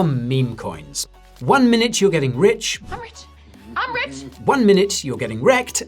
are meme coins. 1 minute you're getting rich. I'm rich. I'm rich. 1 minute you're getting wrecked.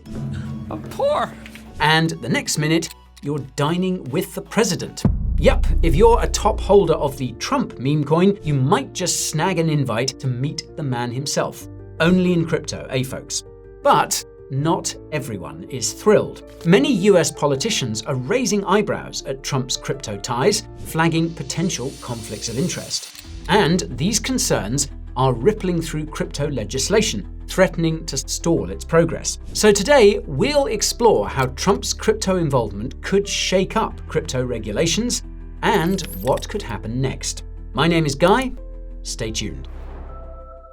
I'm poor. And the next minute you're dining with the president. Yup, if you're a top holder of the Trump meme coin, you might just snag an invite to meet the man himself. Only in crypto, folks? But not everyone is thrilled. Many US politicians are raising eyebrows at Trump's crypto ties, flagging potential conflicts of interest. And these concerns are rippling through crypto legislation, threatening to stall its progress. So today, we'll explore how Trump's crypto involvement could shake up crypto regulations and what could happen next. My name is Guy. Stay tuned.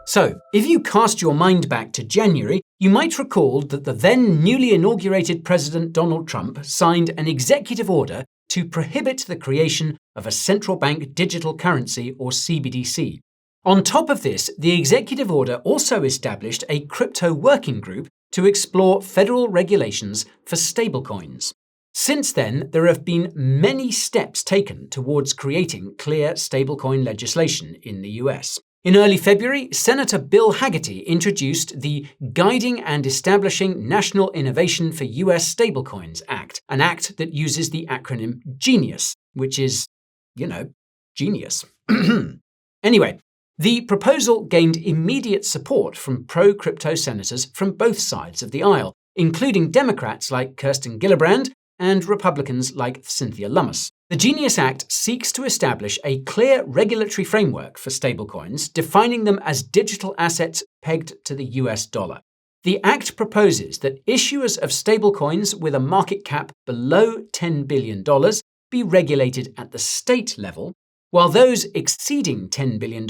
So, if you cast your mind back to January, you might recall that the then newly inaugurated President Donald Trump signed an executive order to prohibit the creation of a central bank digital currency or CBDC. On top of this, the executive order also established a crypto working group to explore federal regulations for stablecoins. Since then, there have been many steps taken towards creating clear stablecoin legislation in the US. In early February, Senator Bill Hagerty introduced the Guiding and Establishing National Innovation for US Stablecoins Act, an act that uses the acronym GENIUS, which is, genius. Anyway, the proposal gained immediate support from pro-crypto senators from both sides of the aisle, including Democrats like Kirsten Gillibrand and Republicans like Cynthia Lummis. The GENIUS Act seeks to establish a clear regulatory framework for stablecoins, defining them as digital assets pegged to the US dollar. The Act proposes that issuers of stablecoins with a market cap below $10 billion be regulated at the state level, while those exceeding $10 billion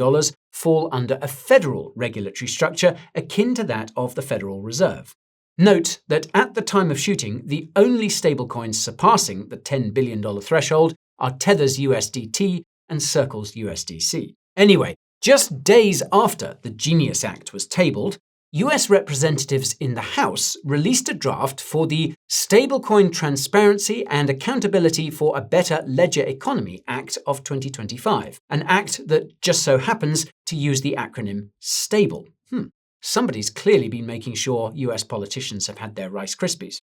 fall under a federal regulatory structure akin to that of the Federal Reserve. Note that at the time of shooting, the only stablecoins surpassing the $10 billion threshold are Tether's USDT and Circle's USDC. Anyway, just days after the GENIUS Act was tabled, US representatives in the House released a draft for the Stablecoin Transparency and Accountability for a Better Ledger Economy Act of 2025, an act that just so happens to use the acronym STABLE. Somebody's clearly been making sure US politicians have had their Rice Krispies.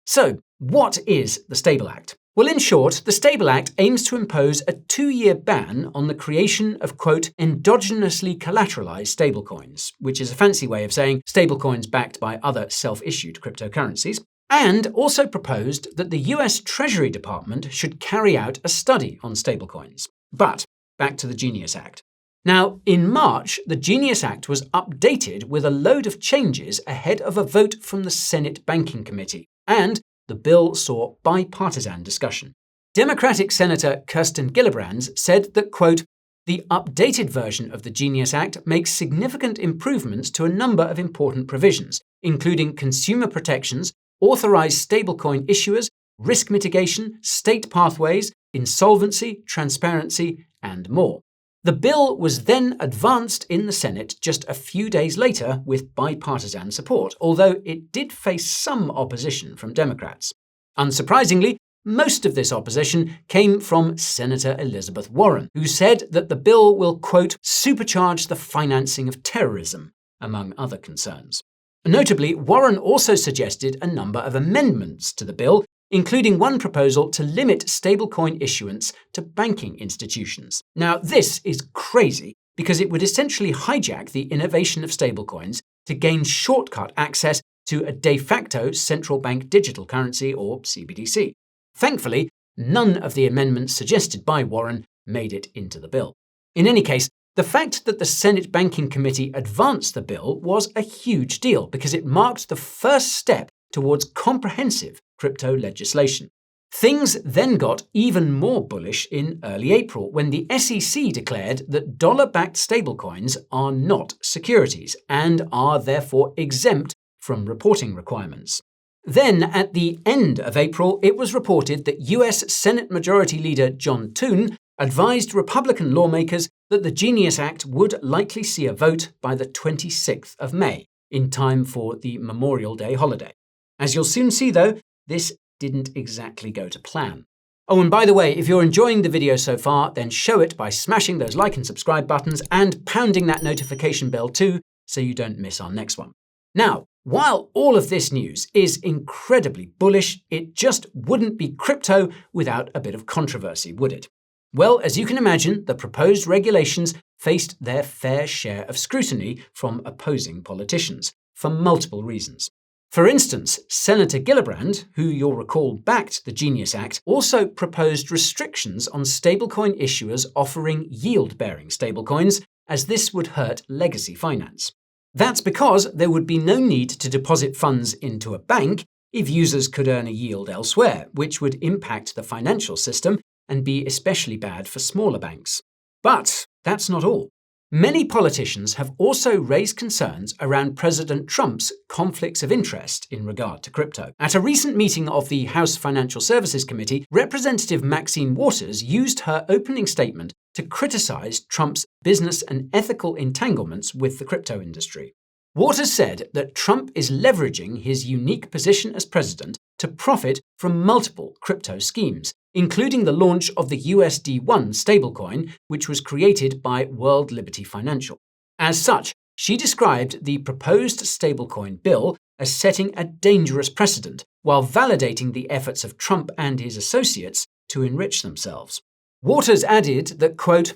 So, what is the Stable Act? Well, in short, the Stable Act aims to impose a 2-year ban on the creation of, quote, endogenously collateralized stablecoins, which is a fancy way of saying stablecoins backed by other self-issued cryptocurrencies, and also proposed that the US Treasury Department should carry out a study on stablecoins. But back to the GENIUS Act. Now, in March, the GENIUS Act was updated with a load of changes ahead of a vote from the Senate Banking Committee, and the bill saw bipartisan discussion. Democratic Senator Kirsten Gillibrand said that, quote, the updated version of the GENIUS Act makes significant improvements to a number of important provisions, including consumer protections, authorized stablecoin issuers, risk mitigation, state pathways, insolvency, transparency, and more. The bill was then advanced in the Senate just a few days later with bipartisan support, although it did face some opposition from Democrats. Unsurprisingly, most of this opposition came from Senator Elizabeth Warren, who said that the bill will, quote, supercharge the financing of terrorism, among other concerns. Notably, Warren also suggested a number of amendments to the bill, including one proposal to limit stablecoin issuance to banking institutions. Now, this is crazy because it would essentially hijack the innovation of stablecoins to gain shortcut access to a de facto central bank digital currency or CBDC. Thankfully, none of the amendments suggested by Warren made it into the bill. In any case, the fact that the Senate Banking Committee advanced the bill was a huge deal because it marked the first step towards comprehensive crypto legislation. Things then got even more bullish in early April when the SEC declared that dollar-backed stablecoins are not securities and are therefore exempt from reporting requirements. Then, at the end of April, it was reported that US Senate Majority Leader John Thune advised Republican lawmakers that the GENIUS Act would likely see a vote by the 26th of May, in time for the Memorial Day holiday. As you'll soon see, though, this didn't exactly go to plan. Oh, and by the way, if you're enjoying the video so far, then show it by smashing those like and subscribe buttons and pounding that notification bell too, so you don't miss our next one. Now, while all of this news is incredibly bullish, it just wouldn't be crypto without a bit of controversy, would it? Well, as you can imagine, the proposed regulations faced their fair share of scrutiny from opposing politicians, for multiple reasons. For instance, Senator Gillibrand, who you'll recall backed the Genius Act, also proposed restrictions on stablecoin issuers offering yield-bearing stablecoins, as this would hurt legacy finance. That's because there would be no need to deposit funds into a bank if users could earn a yield elsewhere, which would impact the financial system and be especially bad for smaller banks. But that's not all. Many politicians have also raised concerns around President Trump's conflicts of interest in regard to crypto. At a recent meeting of the House Financial Services Committee, Representative Maxine Waters used her opening statement to criticize Trump's business and ethical entanglements with the crypto industry. Waters said that Trump is leveraging his unique position as president to profit from multiple crypto schemes, including the launch of the USD1 stablecoin, which was created by World Liberty Financial. As such, she described the proposed stablecoin bill as setting a dangerous precedent, while validating the efforts of Trump and his associates to enrich themselves. Waters added that, quote,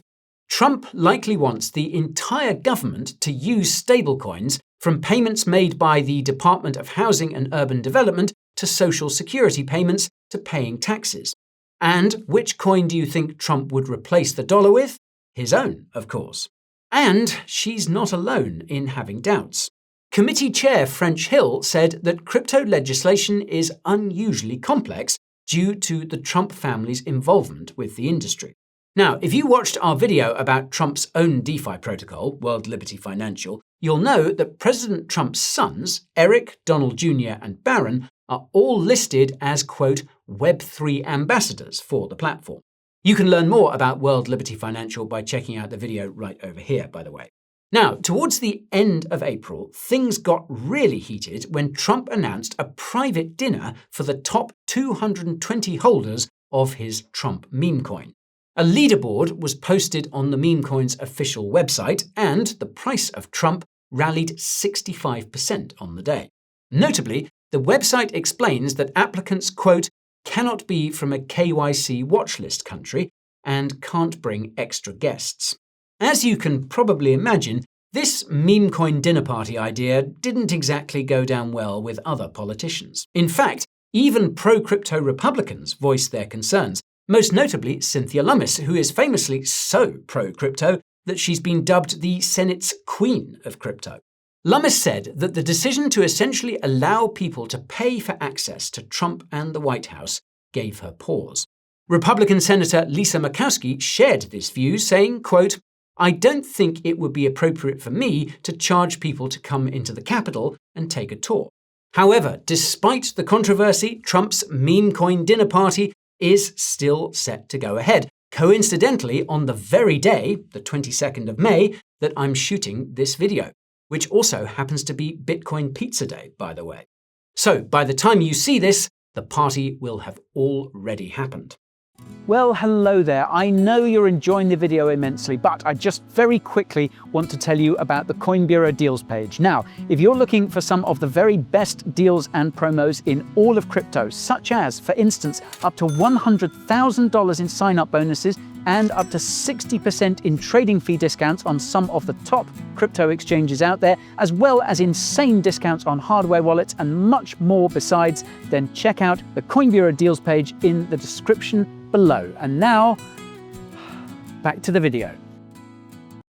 Trump likely wants the entire government to use stablecoins, from payments made by the Department of Housing and Urban Development to Social Security payments to paying taxes. And which coin do you think Trump would replace the dollar with? His own, of course. And she's not alone in having doubts. Committee Chair French Hill said that crypto legislation is unusually complex due to the Trump family's involvement with the industry. Now, if you watched our video about Trump's own DeFi protocol, World Liberty Financial, you'll know that President Trump's sons, Eric, Donald Jr. and Barron, are all listed as, quote, Web3 ambassadors for the platform. You can learn more about World Liberty Financial by checking out the video right over here, by the way. Now, towards the end of April, things got really heated when Trump announced a private dinner for the top 220 holders of his Trump Memecoin. A leaderboard was posted on the Memecoins official website, and the price of Trump rallied 65% on the day. Notably, the website explains that applicants, quote, cannot be from a KYC watchlist country and can't bring extra guests. As you can probably imagine, this Memecoin dinner party idea didn't exactly go down well with other politicians. In fact, even pro-crypto Republicans voiced their concerns, most notably Cynthia Lummis, who is famously so pro-crypto that she's been dubbed the Senate's Queen of Crypto. Lummis said that the decision to essentially allow people to pay for access to Trump and the White House gave her pause. Republican Senator Lisa Murkowski shared this view, saying, quote, I don't think it would be appropriate for me to charge people to come into the Capitol and take a tour. However, despite the controversy, Trump's Memecoin dinner party is still set to go ahead, coincidentally on the very day, the 22nd of May, that I'm shooting this video, which also happens to be Bitcoin Pizza Day, by the way. So, by the time you see this, the party will have already happened. Well, hello there. I know you're enjoying the video immensely, but I just very quickly want to tell you about the Coin Bureau deals page. Now, if you're looking for some of the very best deals and promos in all of crypto, such as, for instance, up to $100,000 in sign-up bonuses and up to 60% in trading fee discounts on some of the top crypto exchanges out there, as well as insane discounts on hardware wallets and much more besides, then check out the Coin Bureau deals page in the description below. And now, back to the video.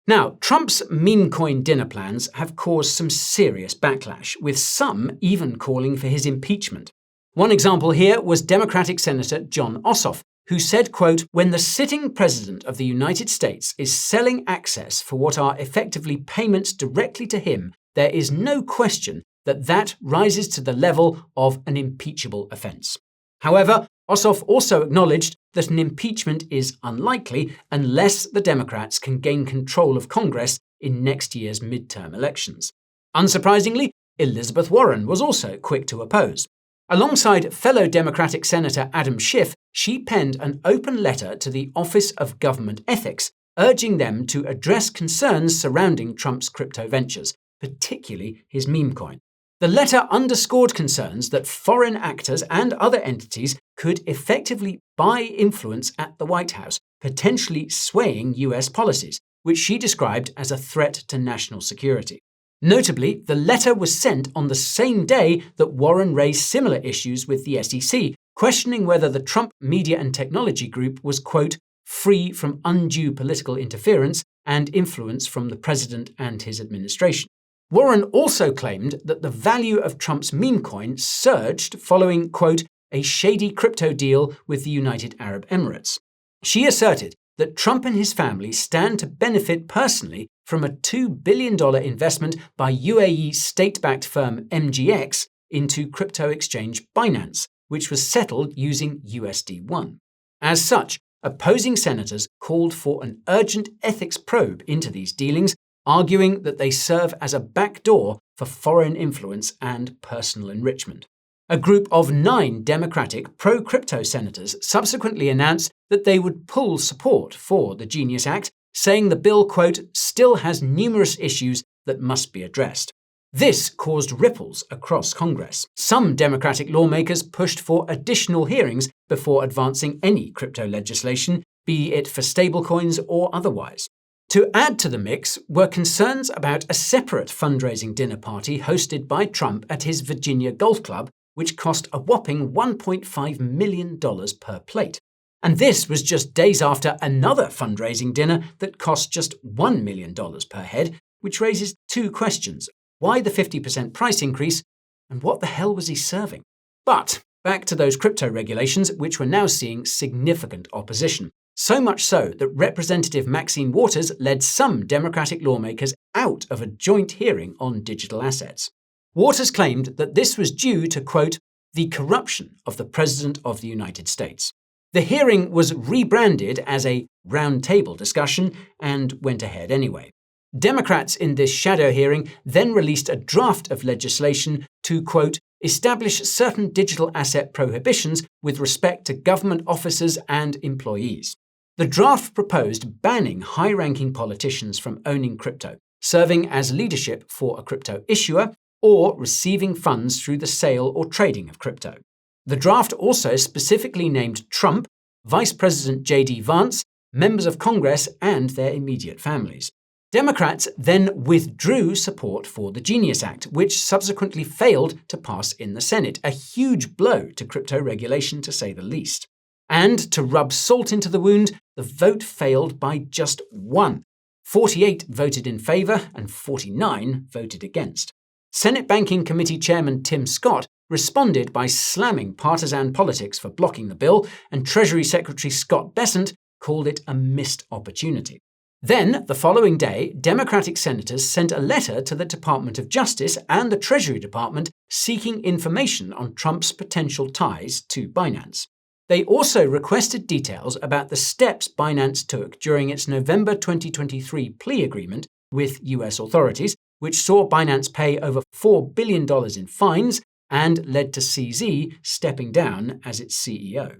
Now, Trump's Memecoin dinner plans have caused some serious backlash, with some even calling for his impeachment. One example here was Democratic Senator Jon Ossoff, who said, quote, when the sitting president of the United States is selling access for what are effectively payments directly to him, there is no question that that rises to the level of an impeachable offense. However, Ossoff also acknowledged that an impeachment is unlikely unless the Democrats can gain control of Congress in next year's midterm elections. Unsurprisingly, Elizabeth Warren was also quick to oppose. Alongside fellow Democratic Senator Adam Schiff, she penned an open letter to the Office of Government Ethics, urging them to address concerns surrounding Trump's crypto ventures, particularly his Memecoin. The letter underscored concerns that foreign actors and other entities could effectively buy influence at the White House, potentially swaying US policies, which she described as a threat to national security. Notably, the letter was sent on the same day that Warren raised similar issues with the SEC, questioning whether the Trump Media and Technology Group was, quote, free from undue political interference and influence from the president and his administration. Warren also claimed that the value of Trump's Memecoin surged following, quote, a shady crypto deal with the United Arab Emirates. She asserted that Trump and his family stand to benefit personally from a $2 billion investment by UAE state-backed firm MGX into crypto exchange Binance, which was settled using USD1. As such, opposing senators called for an urgent ethics probe into these dealings, arguing that they serve as a backdoor for foreign influence and personal enrichment. A group of 9 Democratic pro-crypto senators subsequently announced that they would pull support for the Genius Act, saying the bill, quote, still has numerous issues that must be addressed. This caused ripples across Congress. Some Democratic lawmakers pushed for additional hearings before advancing any crypto legislation, be it for stablecoins or otherwise. To add to the mix were concerns about a separate fundraising dinner party hosted by Trump at his Virginia Golf Club, which cost a whopping $1.5 million per plate. And this was just days after another fundraising dinner that cost just $1 million per head, which raises 2 questions. Why the 50% price increase, and what the hell was he serving? But back to those crypto regulations, which were now seeing significant opposition. So much so that Representative Maxine Waters led some Democratic lawmakers out of a joint hearing on digital assets. Waters claimed that this was due to, quote, the corruption of the President of the United States. The hearing was rebranded as a roundtable discussion and went ahead anyway. Democrats in this shadow hearing then released a draft of legislation to, quote, establish certain digital asset prohibitions with respect to government officers and employees. The draft proposed banning high-ranking politicians from owning crypto, serving as leadership for a crypto issuer, or receiving funds through the sale or trading of crypto. The draft also specifically named Trump, Vice President J.D. Vance, members of Congress, and their immediate families. Democrats then withdrew support for the Genius Act, which subsequently failed to pass in the Senate, a huge blow to crypto regulation to say the least. And to rub salt into the wound, the vote failed by just 1. 48 voted in favor and 49 voted against. Senate Banking Committee Chairman Tim Scott responded by slamming partisan politics for blocking the bill, and Treasury Secretary Scott Bessent called it a missed opportunity. Then, the following day, Democratic senators sent a letter to the Department of Justice and the Treasury Department seeking information on Trump's potential ties to Binance. They also requested details about the steps Binance took during its November 2023 plea agreement with US authorities, which saw Binance pay over $4 billion in fines and led to CZ stepping down as its CEO.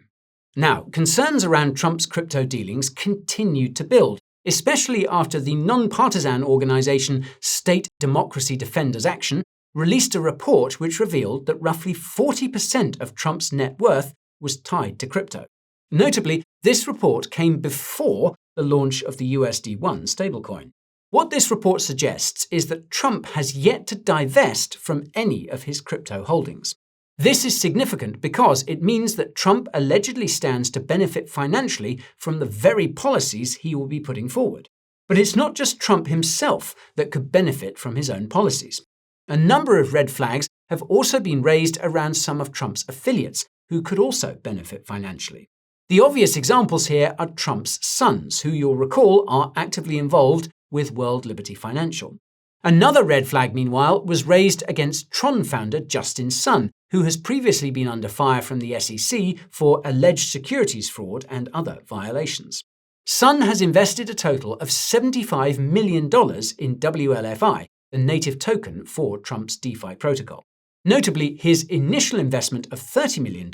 Now, concerns around Trump's crypto dealings continued to build, especially after the non-partisan organization State Democracy Defenders Action released a report which revealed that roughly 40% of Trump's net worth was tied to crypto. Notably, this report came before the launch of the USD1 stablecoin. What this report suggests is that Trump has yet to divest from any of his crypto holdings. This is significant because it means that Trump allegedly stands to benefit financially from the very policies he will be putting forward. But it's not just Trump himself that could benefit from his own policies. A number of red flags have also been raised around some of Trump's affiliates, who could also benefit financially. The obvious examples here are Trump's sons, who you'll recall are actively involved with World Liberty Financial. Another red flag, meanwhile, was raised against Tron founder Justin's son, who has previously been under fire from the SEC for alleged securities fraud and other violations. Sun has invested a total of $75 million in WLFI, the native token for Trump's DeFi protocol. Notably, his initial investment of $30 million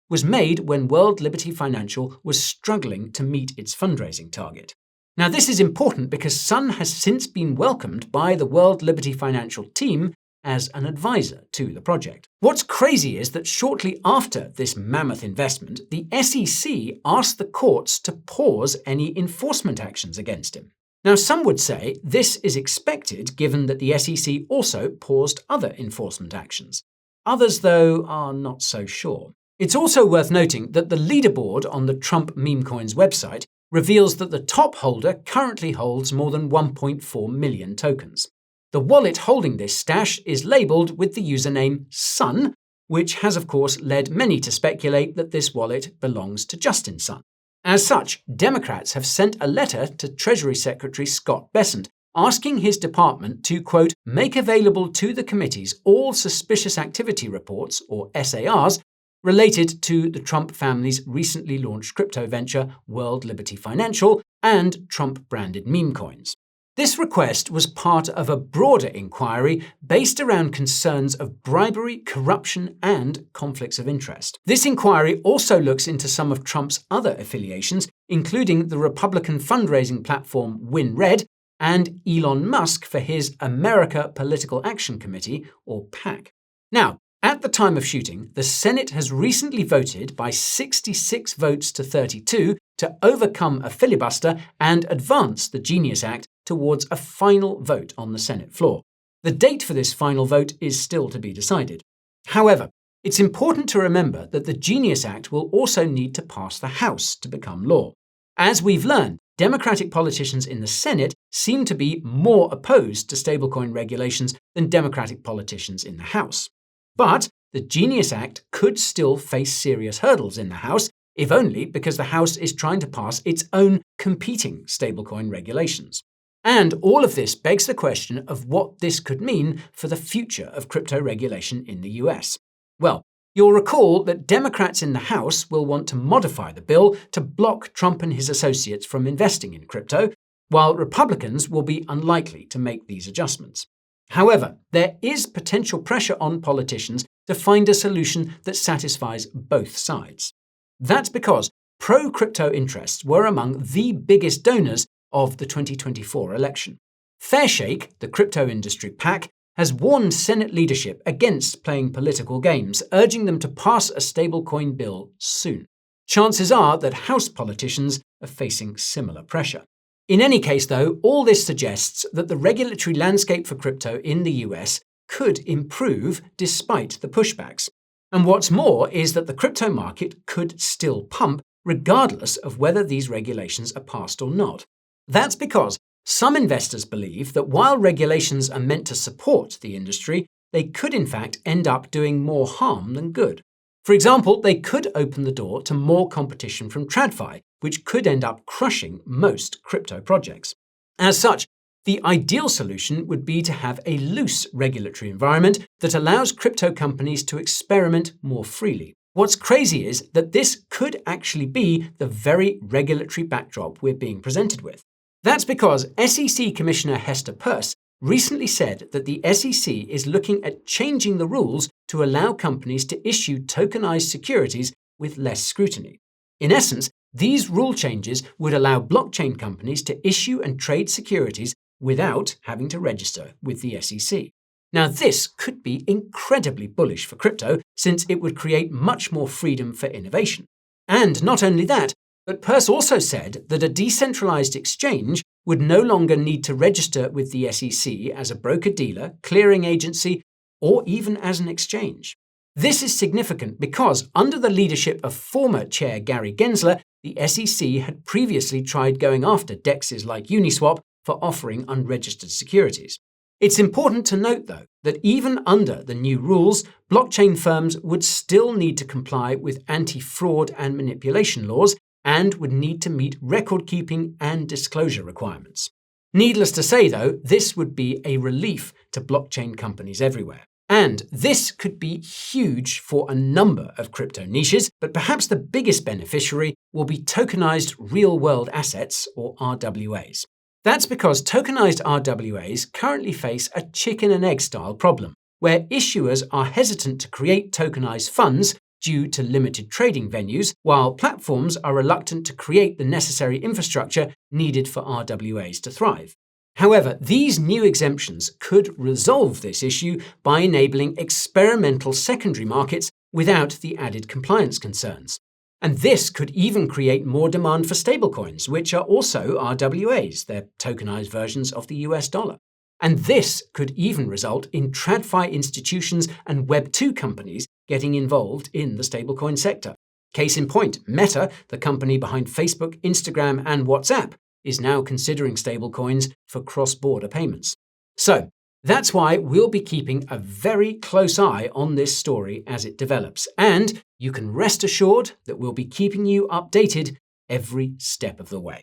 was made when World Liberty Financial was struggling to meet its fundraising target. Now, this is important because Sun has since been welcomed by the World Liberty Financial team as an advisor to the project. What's crazy is that shortly after this mammoth investment, the SEC asked the courts to pause any enforcement actions against him. Now, some would say this is expected given that the SEC also paused other enforcement actions. Others, though, are not so sure. It's also worth noting that the leaderboard on the Trump Memecoins website reveals that the top holder currently holds more than 1.4 million tokens. The wallet holding this stash is labelled with the username Sun, which has of course led many to speculate that this wallet belongs to Justin Sun. As such, Democrats have sent a letter to Treasury Secretary Scott Bessent asking his department to, quote, make available to the committees all suspicious activity reports, or SARs, related to the Trump family's recently launched crypto venture, World Liberty Financial, and Trump-branded Memecoins. This request was part of a broader inquiry based around concerns of bribery, corruption, and conflicts of interest. This inquiry also looks into some of Trump's other affiliations, including the Republican fundraising platform WinRed and Elon Musk for his America Political Action Committee, or PAC. Now, at the time of shooting, the Senate has recently voted by 66 votes to 32 to overcome a filibuster and advance the Genius Act towards a final vote on the Senate floor. The date for this final vote is still to be decided. However, it's important to remember that the Genius Act will also need to pass the House to become law. As we've learned, Democratic politicians in the Senate seem to be more opposed to stablecoin regulations than Democratic politicians in the House. But the Genius Act could still face serious hurdles in the House, if only because the House is trying to pass its own competing stablecoin regulations. And all of this begs the question of what this could mean for the future of crypto regulation in the US. Well, you'll recall that Democrats in the House will want to modify the bill to block Trump and his associates from investing in crypto, while Republicans will be unlikely to make these adjustments. However, there is potential pressure on politicians to find a solution that satisfies both sides. That's because pro-crypto interests were among the biggest donors of the 2024 election. Fairshake, the crypto industry PAC, has warned Senate leadership against playing political games, urging them to pass a stablecoin bill soon. Chances are that House politicians are facing similar pressure. In any case, though, all this suggests that the regulatory landscape for crypto in the US could improve despite the pushbacks. And what's more is that the crypto market could still pump regardless of whether these regulations are passed or not. That's because some investors believe that while regulations are meant to support the industry, they could in fact end up doing more harm than good. For example, they could open the door to more competition from TradFi, which could end up crushing most crypto projects. As such, the ideal solution would be to have a loose regulatory environment that allows crypto companies to experiment more freely. What's crazy is that this could actually be the very regulatory backdrop we're being presented with. That's because SEC Commissioner Hester Peirce recently said that the SEC is looking at changing the rules to allow companies to issue tokenized securities with less scrutiny. In essence, these rule changes would allow blockchain companies to issue and trade securities without having to register with the SEC. Now, this could be incredibly bullish for crypto, since it would create much more freedom for innovation. And not only that, but Peirce also said that a decentralized exchange would no longer need to register with the SEC as a broker-dealer, clearing agency, or even as an exchange. This is significant because, under the leadership of former Chair Gary Gensler, the SEC had previously tried going after DEXs like Uniswap for offering unregistered securities. It's important to note, though, that even under the new rules, blockchain firms would still need to comply with anti-fraud and manipulation laws and would need to meet record-keeping and disclosure requirements. Needless to say, though, this would be a relief to blockchain companies everywhere. And this could be huge for a number of crypto niches, but perhaps the biggest beneficiary will be tokenized real-world assets, or RWAs. That's because tokenized RWAs currently face a chicken and egg style problem. where issuers are hesitant to create tokenized funds due to limited trading venues, while platforms are reluctant to create the necessary infrastructure needed for RWAs to thrive. However, these new exemptions could resolve this issue by enabling experimental secondary markets without the added compliance concerns. And this could even create more demand for stablecoins, which are also RWAs, they're tokenized versions of the US dollar. And this could even result in TradFi institutions and Web2 companies getting involved in the stablecoin sector. Case in point, Meta, the company behind Facebook, Instagram, and WhatsApp, is now considering stablecoins for cross-border payments. So, that's why we'll be keeping a very close eye on this story as it develops, and you can rest assured that we'll be keeping you updated every step of the way.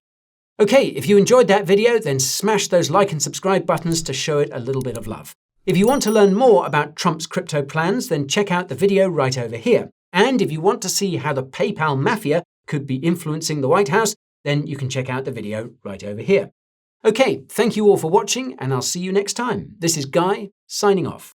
Okay, if you enjoyed that video, then smash those like and subscribe buttons to show it a little bit of love. If you want to learn more about Trump's crypto plans, then check out the video right over here. And if you want to see how the PayPal mafia could be influencing the White House, then you can check out the video right over here. Okay, thank you all for watching, and I'll see you next time. This is Guy, signing off.